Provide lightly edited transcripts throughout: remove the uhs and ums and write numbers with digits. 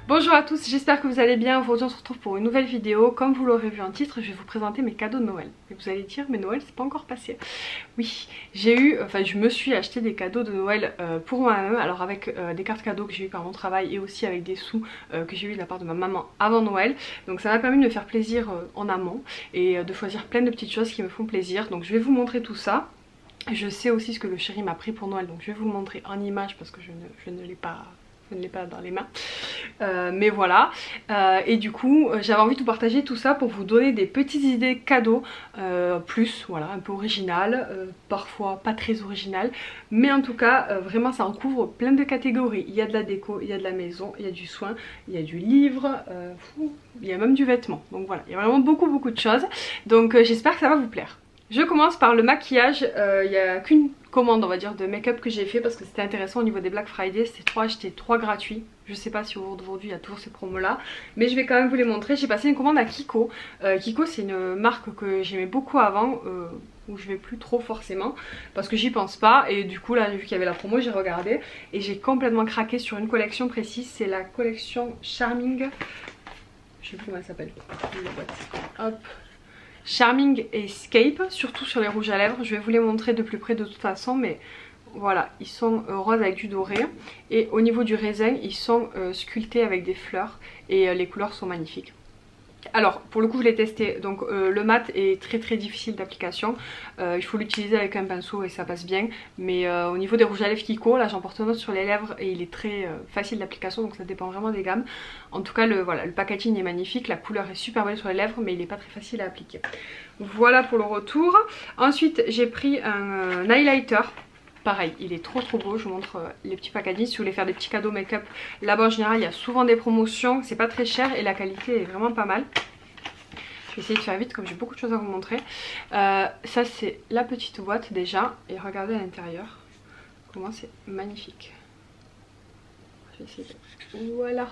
Bonjour à tous, j'espère que vous allez bien. Aujourd'hui on se retrouve pour une nouvelle vidéo. Comme vous l'aurez vu en titre, je vais vous présenter mes cadeaux de Noël. Et vous allez dire, mais Noël c'est pas encore passé. Oui, je me suis acheté des cadeaux de Noël pour moi-même. Alors avec des cartes cadeaux que j'ai eu par mon travail et aussi avec des sous que j'ai eu de la part de ma maman avant Noël. Donc ça m'a permis de me faire plaisir en amont et de choisir plein de petites choses qui me font plaisir. Donc je vais vous montrer tout ça. Je sais aussi ce que le chéri m'a pris pour Noël, donc je vais vous le montrer en image parce que je ne l'ai pas dans les mains, mais voilà. Et du coup j'avais envie de vous partager tout ça pour vous donner des petites idées cadeaux, plus voilà, un peu originales, parfois pas très originales, mais en tout cas vraiment ça recouvre plein de catégories. Il y a de la déco, il y a de la maison, il y a du soin, il y a du livre, il y a même du vêtement, donc voilà, il y a vraiment beaucoup de choses, donc j'espère que ça va vous plaire. Je commence par le maquillage. Il n'y a qu'une commande on va dire de make-up que j'ai fait parce que c'était intéressant au niveau des Black Friday, c'était 3 achetés 3 gratuits. Je sais pas si au jour d'aujourd'hui il y a toujours ces promos là, mais je vais quand même vous les montrer. J'ai passé une commande à Kiko. Kiko c'est une marque que j'aimais beaucoup avant, où je vais plus trop forcément parce que j'y pense pas, et du coup là vu qu'il y avait la promo j'ai regardé et j'ai complètement craqué sur une collection précise. C'est la collection Charming, je sais plus comment elle s'appelle, hop, Charming Escape, surtout sur les rouges à lèvres. Je vais vous les montrer de plus près de toute façon, mais voilà, ils sont roses avec du doré, et au niveau du raisin ils sont sculptés avec des fleurs, et les couleurs sont magnifiques. Alors pour le coup je l'ai testé, donc le mat est très difficile d'application, il faut l'utiliser avec un pinceau et ça passe bien, mais au niveau des rouges à lèvres Kiko, là j'en porte un autre sur les lèvres et il est très facile d'application, donc ça dépend vraiment des gammes. En tout cas voilà, le packaging est magnifique, la couleur est super belle sur les lèvres, mais il n'est pas très facile à appliquer. Voilà pour le retour. Ensuite j'ai pris un highlighter. Pareil, il est trop beau, je vous montre les petits packaging. Si vous voulez faire des petits cadeaux make-up, là-bas en général il y a souvent des promotions, c'est pas très cher et la qualité est vraiment pas mal. Je vais essayer de faire vite comme j'ai beaucoup de choses à vous montrer. Ça c'est la petite boîte déjà, et regardez à l'intérieur comment c'est magnifique. Je vais essayer de... Voilà.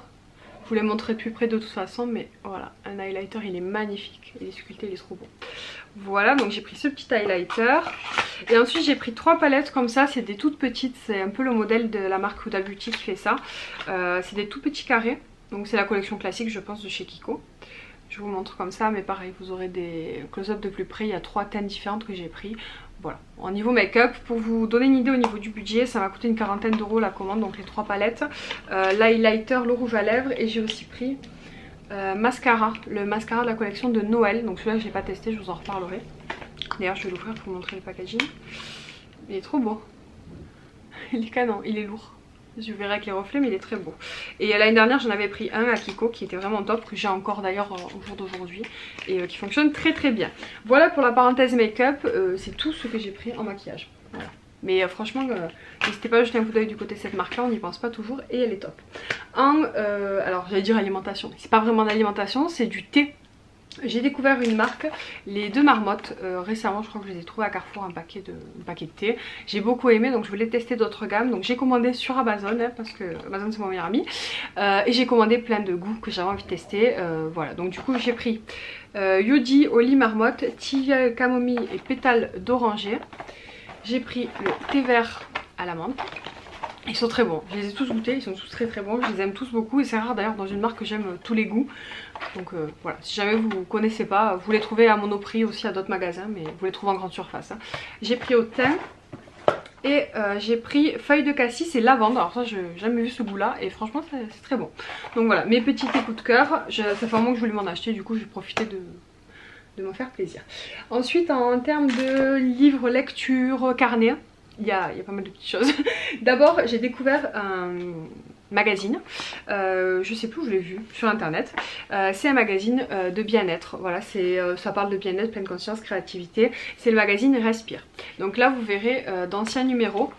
Je vous les montrerai de plus près de toute façon, mais voilà, un highlighter il est magnifique, il est sculpté, il est trop beau. Voilà, donc j'ai pris ce petit highlighter. Et ensuite j'ai pris 3 palettes comme ça, c'est des toutes petites, c'est un peu le modèle de la marque Huda Beauty qui fait ça. C'est des tout petits carrés, donc c'est la collection classique je pense de chez Kiko. Je vous montre comme ça, mais pareil vous aurez des close-up de plus près, il y a 3 teintes différentes que j'ai pris. Voilà, en niveau make-up, pour vous donner une idée au niveau du budget, ça m'a coûté une quarantaine d'euros la commande, donc les 3 palettes. L'highlighter, le rouge à lèvres, et j'ai aussi pris mascara, le mascara de la collection de Noël, donc celui-là je n'ai pas testé, je vous en reparlerai. D'ailleurs je vais l'ouvrir pour vous montrer le packaging. Il est trop beau, il est canon, il est lourd. Je verrai avec les reflets, mais il est très beau. Et l'année dernière j'en avais pris un à Kiko qui était vraiment top, que j'ai encore d'ailleurs au jour d'aujourd'hui, et qui fonctionne très bien. Voilà pour la parenthèse make-up, c'est tout ce que j'ai pris en maquillage. Voilà. Mais franchement n'hésitez pas à jeter un coup d'œil du côté de cette marque là, on n'y pense pas toujours et elle est top. Alors j'allais dire alimentation, mais c'est pas vraiment d'alimentation, c'est du thé. J'ai découvert une marque, les deux marmottes, récemment. Je crois que je les ai trouvées à Carrefour, un paquet de thé. J'ai beaucoup aimé, donc je voulais tester d'autres gammes. Donc j'ai commandé sur Amazon, hein, parce que Amazon c'est mon meilleur ami, et j'ai commandé plein de goûts que j'avais envie de tester. Voilà, donc du coup j'ai pris Yodi au lit marmotte, tilleul camomille et pétales d'oranger. J'ai pris le thé vert à l'amande. Ils sont très bons, je les ai tous goûtés, ils sont tous très bons, je les aime tous beaucoup, et c'est rare d'ailleurs dans une marque que j'aime tous les goûts. Donc voilà, si jamais vous ne connaissez pas, vous les trouvez à Monoprix aussi, à d'autres magasins, mais vous les trouvez en grande surface. Hein. J'ai pris au thym, et j'ai pris feuille de cassis et lavande. Alors ça j'ai jamais vu ce goût là, et franchement c'est très bon. Donc voilà, mes petits coups de cœur, ça fait un moment que je voulais m'en acheter, du coup j'ai profité de me faire plaisir. Ensuite en termes de livres, lecture, carnet, il y a pas mal de petites choses. D'abord j'ai découvert un magazine, je sais plus où je l'ai vu, sur internet. C'est un magazine de bien-être, voilà, ça parle de bien-être, pleine conscience, créativité. C'est le magazine Respire. Donc là vous verrez d'anciens numéros.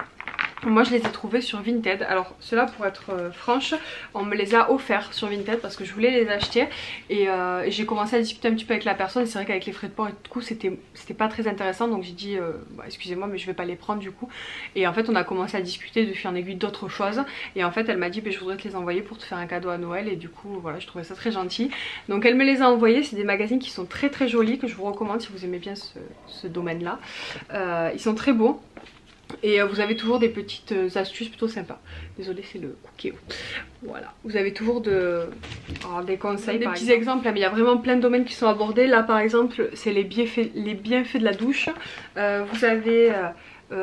Moi je les ai trouvés sur Vinted. Alors ceux-là, pour être franche, on me les a offerts sur Vinted parce que je voulais les acheter, et j'ai commencé à discuter un petit peu avec la personne. C'est vrai qu'avec les frais de port et tout, c'était pas très intéressant, donc j'ai dit bah, excusez-moi mais je vais pas les prendre du coup. Et en fait on a commencé à discuter de fil en aiguille d'autres choses, et en fait elle m'a dit bah, je voudrais te les envoyer pour te faire un cadeau à Noël, et du coup voilà, je trouvais ça très gentil. Donc elle me les a envoyés. C'est des magazines qui sont très jolis, que je vous recommande si vous aimez bien ce domaine là. Ils sont très beaux. Et vous avez toujours des petites astuces plutôt sympas. Désolée, c'est le cookie. Voilà, vous avez toujours des conseils, des petits exemples, mais il y a vraiment plein de domaines qui sont abordés. Là par exemple, c'est les bienfaits de la douche. Vous avez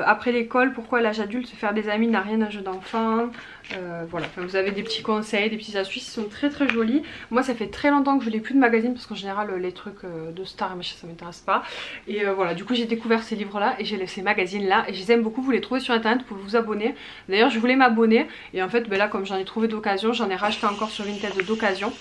après l'école, pourquoi à l'âge adulte se faire des amis n'a rien d'un jeu d'enfant. Voilà, enfin, vous avez des petits conseils, des petites astuces qui sont très très jolis. Moi ça fait très longtemps que je lis plus de magazines parce qu'en général les trucs de stars et ça m'intéresse pas. Et voilà, du coup j'ai découvert ces livres là et j'ai ces magazines là et je les aime beaucoup. Vous les trouvez sur internet, vous pouvez vous abonner. D'ailleurs je voulais m'abonner et en fait ben là comme j'en ai trouvé d'occasion, j'en ai racheté encore sur Vinted d'occasion.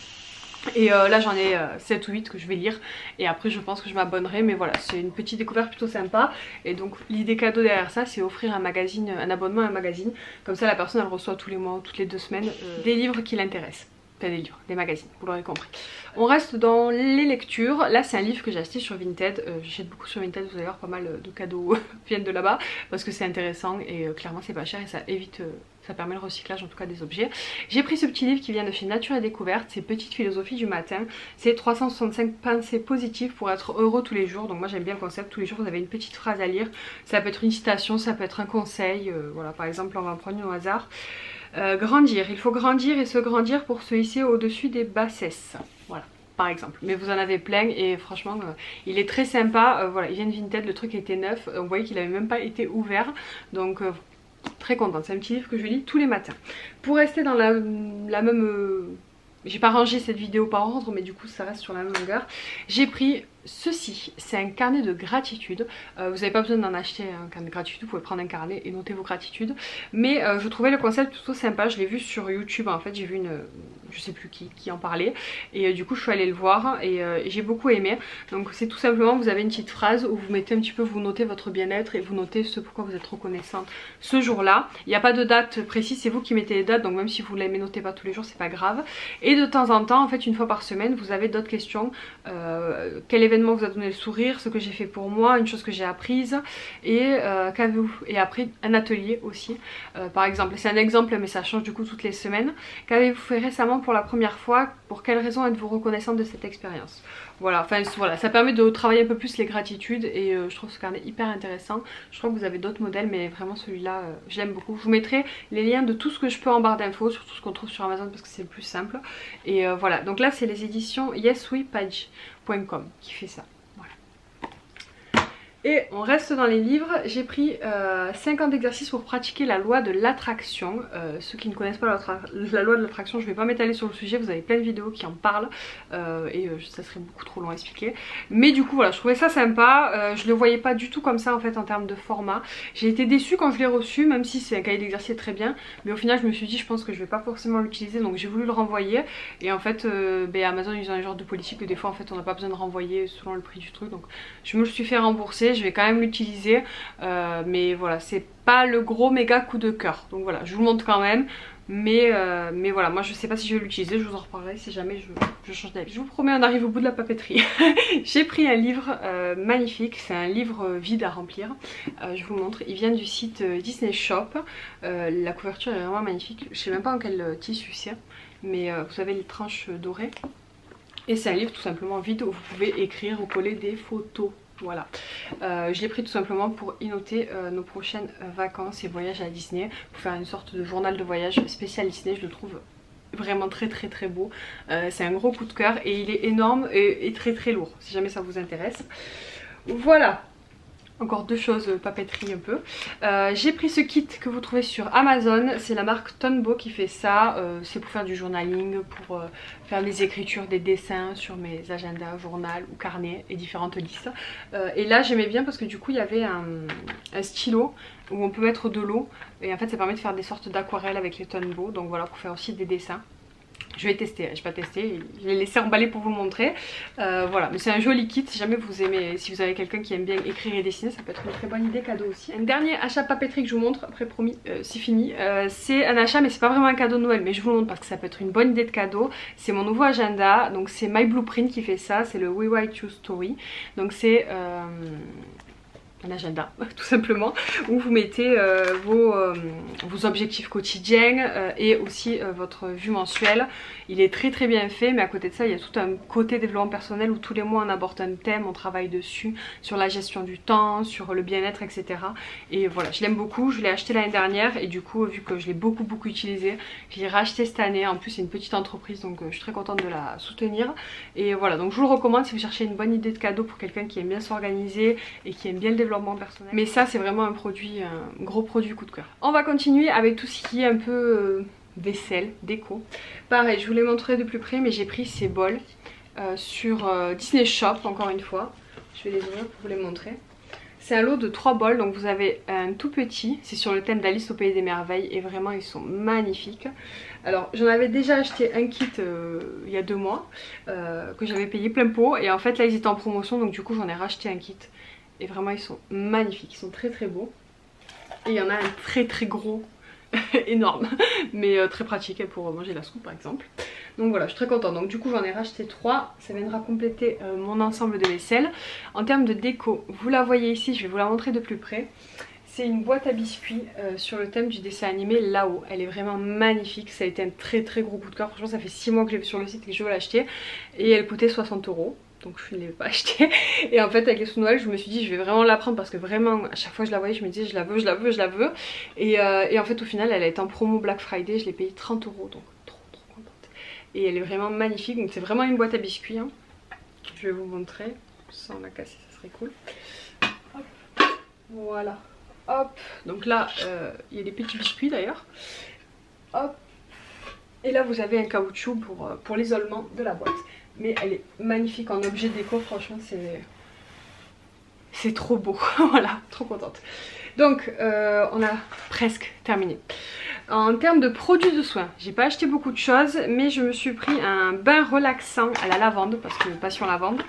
Et là j'en ai 7 ou 8 que je vais lire et après je pense que je m'abonnerai, mais voilà, c'est une petite découverte plutôt sympa. Et donc l'idée cadeau derrière ça, c'est offrir un magazine, un abonnement à un magazine. Comme ça la personne elle reçoit tous les mois ou toutes les 2 semaines des livres qui l'intéressent. Pas des livres, des magazines, vous l'aurez compris. On reste dans les lectures. Là c'est un livre que j'ai acheté sur Vinted. J'achète beaucoup sur Vinted, vous allez voir pas mal de cadeaux viennent de là-bas parce que c'est intéressant et clairement c'est pas cher et ça évite... ça permet le recyclage en tout cas des objets. J'ai pris ce petit livre qui vient de chez Nature et Découverte, c'est Petite philosophie du matin. C'est 365 pensées positives pour être heureux tous les jours. Donc moi j'aime bien le concept, tous les jours vous avez une petite phrase à lire. Ça peut être une citation, ça peut être un conseil. Voilà, par exemple on va en prendre une au hasard. Grandir, il faut grandir et se grandir pour se hisser au-dessus des bassesses. Voilà, par exemple, mais vous en avez plein et franchement il est très sympa. Voilà, il vient de Vinted, le truc était neuf, on voyait qu'il avait même pas été ouvert, donc très contente. C'est un petit livre que je lis tous les matins. Pour rester dans la même... j'ai pas rangé cette vidéo par ordre, mais du coup ça reste sur la même longueur. J'ai pris ceci, c'est un carnet de gratitude. Vous n'avez pas besoin d'en acheter un carnet de gratitude, vous pouvez prendre un carnet et noter vos gratitudes. Mais je trouvais le concept plutôt sympa, je l'ai vu sur YouTube en fait, j'ai vu je sais plus qui en parlait. Et du coup je suis allée le voir et j'ai beaucoup aimé. Donc c'est tout simplement, vous avez une petite phrase où vous mettez un petit peu, vous notez votre bien-être et vous notez ce pourquoi vous êtes reconnaissante ce jour-là. Il n'y a pas de date précise, c'est vous qui mettez les dates, donc même si vous ne les notez pas tous les jours, c'est pas grave. Et de temps en temps, en fait une fois par semaine, vous avez d'autres questions. Quel événement vous a donné le sourire, ce que j'ai fait pour moi, une chose que j'ai apprise et qu'avez-vous, et après un atelier aussi. Par exemple, c'est un exemple mais ça change du coup toutes les semaines. Qu'avez-vous fait récemment pour la première fois, pour quelle raison êtes-vous reconnaissante de cette expérience? Voilà, enfin voilà, ça permet de travailler un peu plus les gratitudes et je trouve ce carnet hyper intéressant. Je crois que vous avez d'autres modèles mais vraiment celui-là je l'aime beaucoup. Je vous mettrai les liens de tout ce que je peux en barre d'infos, surtout ce qu'on trouve sur Amazon parce que c'est le plus simple. Et voilà, donc là c'est les éditions yeswepage.com qui fait ça. Et on reste dans les livres, j'ai pris 50 exercices pour pratiquer la loi de l'attraction. Ceux qui ne connaissent pas la loi de l'attraction, je ne vais pas m'étaler sur le sujet, vous avez plein de vidéos qui en parlent et ça serait beaucoup trop long à expliquer. Mais du coup voilà, je trouvais ça sympa, je le voyais pas du tout comme ça en fait en termes de format. J'ai été déçue quand je l'ai reçu, même si c'est un cahier d'exercice très bien, mais au final je me suis dit je pense que je vais pas forcément l'utiliser, donc j'ai voulu le renvoyer. Et en fait Amazon ils ont un genre de politique que des fois en fait on n'a pas besoin de renvoyer selon le prix du truc, donc je me le suis fait rembourser. Je vais quand même l'utiliser mais voilà, c'est pas le gros méga coup de cœur, donc voilà, je vous le montre quand même. Mais voilà, moi je sais pas si je vais l'utiliser, je vous en reparlerai si jamais je change d'avis. Je vous promets, on arrive au bout de la papeterie. J'ai pris un livre magnifique, c'est un livre vide à remplir. Je vous montre, il vient du site Disney Shop. La couverture est vraiment magnifique, je sais même pas en quel tissu c'est, mais vous avez les tranches dorées. Et c'est un livre tout simplement vide où vous pouvez écrire ou coller des photos. Voilà, je l'ai pris tout simplement pour y noter nos prochaines vacances et voyages à Disney, pour faire une sorte de journal de voyage spécial Disney. Je le trouve vraiment très beau, c'est un gros coup de cœur et il est énorme et très lourd si jamais ça vous intéresse. Voilà. Encore deux choses papeterie un peu. J'ai pris ce kit que vous trouvez sur Amazon, c'est la marque Tonbo qui fait ça. C'est pour faire du journaling, pour faire des écritures, des dessins sur mes agendas, journal ou carnet et différentes listes. Et là j'aimais bien parce que du coup il y avait un stylo où on peut mettre de l'eau et en fait ça permet de faire des sortes d'aquarelles avec les Tonbo, donc voilà, pour faire aussi des dessins. Je vais tester, je n'ai pas testé, je l'ai laissé emballer pour vous montrer. Voilà, mais c'est un joli kit si jamais vous aimez, si vous avez quelqu'un qui aime bien écrire et dessiner, ça peut être une très bonne idée cadeau aussi. Un dernier achat papeterie que je vous montre, après promis, c'est fini. C'est un achat mais c'est pas vraiment un cadeau de Noël, mais je vous le montre parce que ça peut être une bonne idée de cadeau. C'est mon nouveau agenda, donc c'est My Blueprint qui fait ça, c'est le We Write Your Story. Donc c'est... un agenda tout simplement, où vous mettez vos objectifs quotidiens et aussi votre vue mensuelle. Il est très bien fait, mais à côté de ça il y a tout un côté développement personnel où tous les mois on aborde un thème, on travaille dessus, sur la gestion du temps, sur le bien-être, etc. Et voilà, je l'aime beaucoup, je l'ai acheté l'année dernière et du coup vu que je l'ai beaucoup utilisé, je l'ai racheté cette année. En plus c'est une petite entreprise, donc je suis très contente de la soutenir. Et voilà, donc je vous le recommande si vous cherchez une bonne idée de cadeau pour quelqu'un qui aime bien s'organiser et qui aime bien le développement personnel. Mais ça c'est vraiment un produit, un gros produit coup de cœur. On va continuer avec tout ce qui est un peu vaisselle, déco. Pareil, je vous les montrerai de plus près, mais j'ai pris ces bols sur Disney Shop, encore une fois. Je vais les ouvrir pour vous les montrer. C'est un lot de 3 bols, donc vous avez un tout petit, c'est sur le thème d'Alice au Pays des Merveilles et vraiment ils sont magnifiques. Alors j'en avais déjà acheté un kit il y a 2 mois que j'avais payé plein pot et en fait là ils étaient en promotion, donc du coup j'en ai racheté un kit. Et vraiment ils sont magnifiques, ils sont très beaux. Et il y en a un très gros, énorme, mais très pratique pour manger la soupe par exemple. Donc voilà, je suis très contente. Donc du coup j'en ai racheté 3, ça viendra compléter mon ensemble de vaisselle. En termes de déco, vous la voyez ici, je vais vous la montrer de plus près. C'est une boîte à biscuits sur le thème du dessin animé là-haut. Elle est vraiment magnifique, ça a été un très gros coup de cœur. Franchement ça fait 6 mois que je l'ai vu sur le site et que je veux l'acheter. Et elle coûtait 60 €. Donc je ne l'ai pas acheté. Et en fait avec les sous Noël je me suis dit je vais vraiment la prendre parce que vraiment à chaque fois que je la voyais je me disais je la veux. Et en fait au final elle a été en promo Black Friday, je l'ai payé 30 €, donc trop contente. Et elle est vraiment magnifique, donc c'est vraiment une boîte à biscuits hein. Je vais vous montrer, sans la casser ça serait cool. Hop. Voilà, hop, donc là il y a des petits biscuits d'ailleurs. Hop. Et là vous avez un caoutchouc pour l'isolement de la boîte. Mais elle est magnifique en objet déco, franchement c'est trop beau. Voilà, trop contente. Donc on a presque terminé. En termes de produits de soins, j'ai pas acheté beaucoup de choses, mais je me suis pris un bain relaxant à la lavande, parce que passion lavande,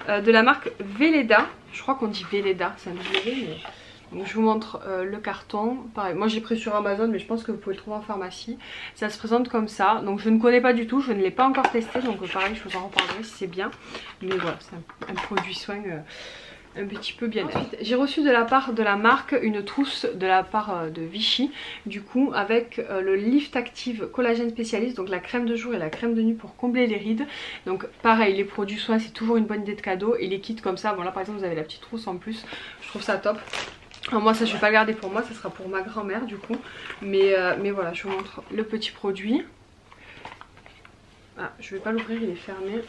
de la marque Veleda. Je crois qu'on dit Veleda, c'est un W, mais... Donc je vous montre le carton. Pareil, moi j'ai pris sur Amazon, mais je pense que vous pouvez le trouver en pharmacie. Ça se présente comme ça. Donc je ne connais pas du tout, je ne l'ai pas encore testé. Donc pareil, je vous en reparlerai si c'est bien. Mais voilà, c'est un produit soin un petit peu bien. Ensuite, j'ai reçu de la part de la marque une trousse de la part de Vichy. Du coup, avec le Lift Active Collagène Spécialiste, donc la crème de jour et la crème de nuit pour combler les rides. Donc pareil, les produits soins, c'est toujours une bonne idée de cadeau. Et les kits comme ça, bon là par exemple, vous avez la petite trousse en plus. Je trouve ça top. Alors moi ça je vais pas le garder pour moi, ça sera pour ma grand-mère du coup. Mais voilà, je vous montre le petit produit. Ah, je vais pas l'ouvrir, il est fermé.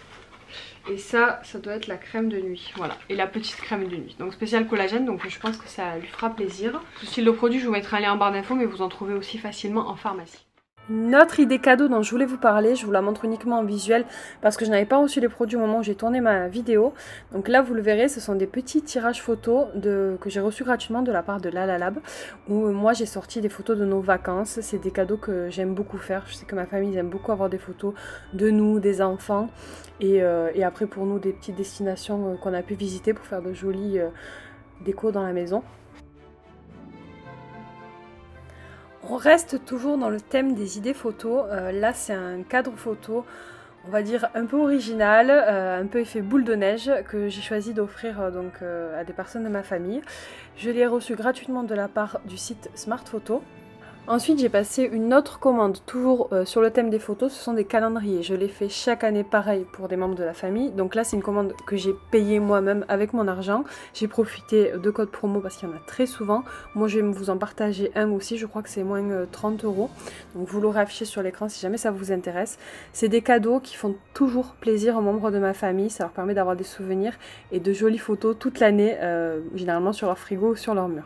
Et ça doit être la crème de nuit, voilà. Et la petite crème de nuit, donc spécial collagène, donc je pense que ça lui fera plaisir. Ce style de produit, je vous mettrai un lien en barre d'infos, mais vous en trouvez aussi facilement en pharmacie. Une autre idée cadeau dont je voulais vous parler, je vous la montre uniquement en visuel parce que je n'avais pas reçu les produits au moment où j'ai tourné ma vidéo. Donc là vous le verrez, ce sont des petits tirages photos que j'ai reçus gratuitement de la part de Lalalab, où moi j'ai sorti des photos de nos vacances. C'est des cadeaux que j'aime beaucoup faire, je sais que ma famille aime beaucoup avoir des photos de nous, des enfants et après pour nous des petites destinations qu'on a pu visiter pour faire de jolies décos dans la maison. On reste toujours dans le thème des idées photos. Là c'est un cadre photo, on va dire un peu original, un peu effet boule de neige, que j'ai choisi d'offrir à des personnes de ma famille. Je l'ai reçu gratuitement de la part du site Smart Photo. Ensuite j'ai passé une autre commande, toujours sur le thème des photos, ce sont des calendriers. Je les fais chaque année pareil pour des membres de la famille. Donc là c'est une commande que j'ai payée moi-même avec mon argent. J'ai profité de codes promo parce qu'il y en a très souvent. Moi je vais vous en partager un aussi, je crois que c'est moins 30 €. Donc vous l'aurez affiché sur l'écran si jamais ça vous intéresse. C'est des cadeaux qui font toujours plaisir aux membres de ma famille. Ça leur permet d'avoir des souvenirs et de jolies photos toute l'année, généralement sur leur frigo ou sur leur mur.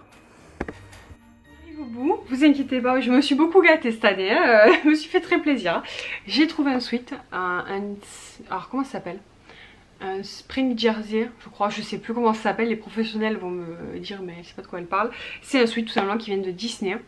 Vous inquiétez pas, je me suis beaucoup gâtée cette année, hein. Je me suis fait très plaisir. J'ai trouvé un sweat, alors comment ça s'appelle? Un spring jersey, je crois, je sais plus comment ça s'appelle, les professionnels vont me dire mais je sais pas de quoi elle parle. C'est un sweat tout simplement qui vient de Disney.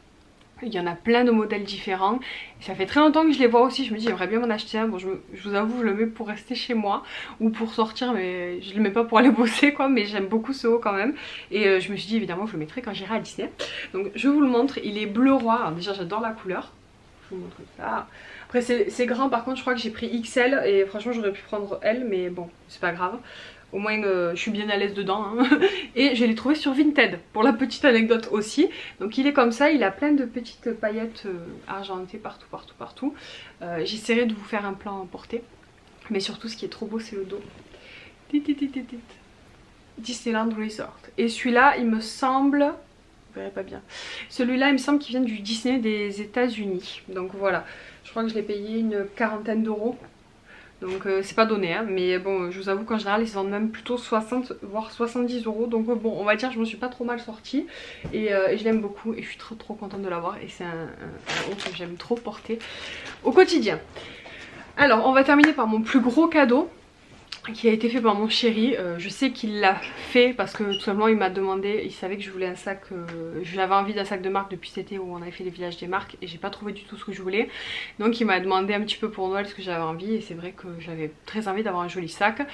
Il y en a plein de modèles différents. Et ça fait très longtemps que je les vois aussi. Je me dis j'aimerais bien m'en acheter un. Bon je vous avoue je le mets pour rester chez moi ou pour sortir, mais je le mets pas pour aller bosser quoi. Mais j'aime beaucoup ce haut quand même. Et je me suis dit évidemment je le mettrai quand j'irai à Disney. Donc je vous le montre, il est bleu roi. Alors déjà j'adore la couleur. Je vous montre ça. Après c'est grand, par contre je crois que j'ai pris XL. Et franchement j'aurais pu prendre L, mais bon c'est pas grave. au moins je suis bien à l'aise dedans hein. Et je l'ai trouvé sur Vinted pour la petite anecdote aussi. Donc il est comme ça, il a plein de petites paillettes argentées partout. J'essaierai de vous faire un plan emporté. Mais surtout ce qui est trop beau c'est le dos. Disneyland Resort. Et celui-là il me semble... Vous verrez pas bien. Celui-là il me semble qu'il vient du Disney des États-Unis. Donc voilà, je crois que je l'ai payé une quarantaine d'euros. Donc c'est pas donné hein, mais bon je vous avoue qu'en général ils se vendent même plutôt 60 voire 70 euros. Donc bon on va dire je me suis pas trop mal sortie et je l'aime beaucoup et je suis trop contente de l'avoir. Et c'est un haut que j'aime trop porter au quotidien. Alors on va terminer par mon plus gros cadeau qui a été fait par mon chéri. Je sais qu'il l'a fait parce que tout simplement il m'a demandé, il savait que je voulais un sac, j'avais envie d'un sac de marque depuis cet été où on avait fait les villages des marques et j'ai pas trouvé du tout ce que je voulais. Donc il m'a demandé un petit peu pour Noël ce que j'avais envie et c'est vrai que j'avais très envie d'avoir un joli sac.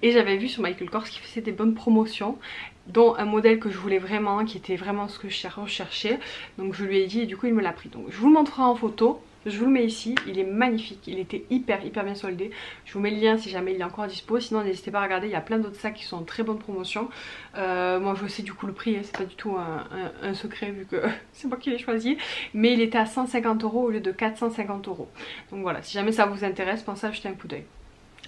Et j'avais vu sur Michael Kors qui faisait des bonnes promotions, dont un modèle que je voulais vraiment, qui était vraiment ce que je recherchais. Donc je lui ai dit et du coup il me l'a pris. Donc je vous le montrerai en photo. Je vous le mets ici, il est magnifique, il était hyper bien soldé. Je vous mets le lien si jamais il est encore dispo. Sinon n'hésitez pas à regarder, il y a plein d'autres sacs qui sont en très bonne promotion. Moi je sais du coup le prix, hein, c'est pas du tout un secret vu que c'est moi qui l'ai choisi. Mais il était à 150 € au lieu de 450 €. Donc voilà, si jamais ça vous intéresse, pensez à jeter un coup d'œil.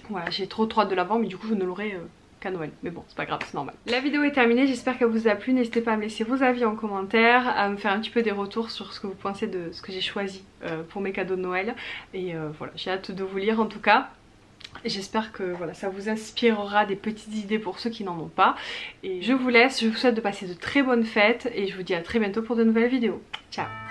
Voilà, j'ai trop hâte de l'avoir mais du coup je ne l'aurai... qu'à Noël, mais bon c'est pas grave, c'est normal. La vidéo est terminée, j'espère qu'elle vous a plu. N'hésitez pas à me laisser vos avis en commentaire, à me faire un petit peu des retours sur ce que vous pensez de ce que j'ai choisi pour mes cadeaux de Noël. Et voilà, j'ai hâte de vous lire en tout cas. J'espère que voilà, ça vous inspirera des petites idées pour ceux qui n'en ont pas. Et je vous laisse, je vous souhaite de passer de très bonnes fêtes et je vous dis à très bientôt pour de nouvelles vidéos. Ciao!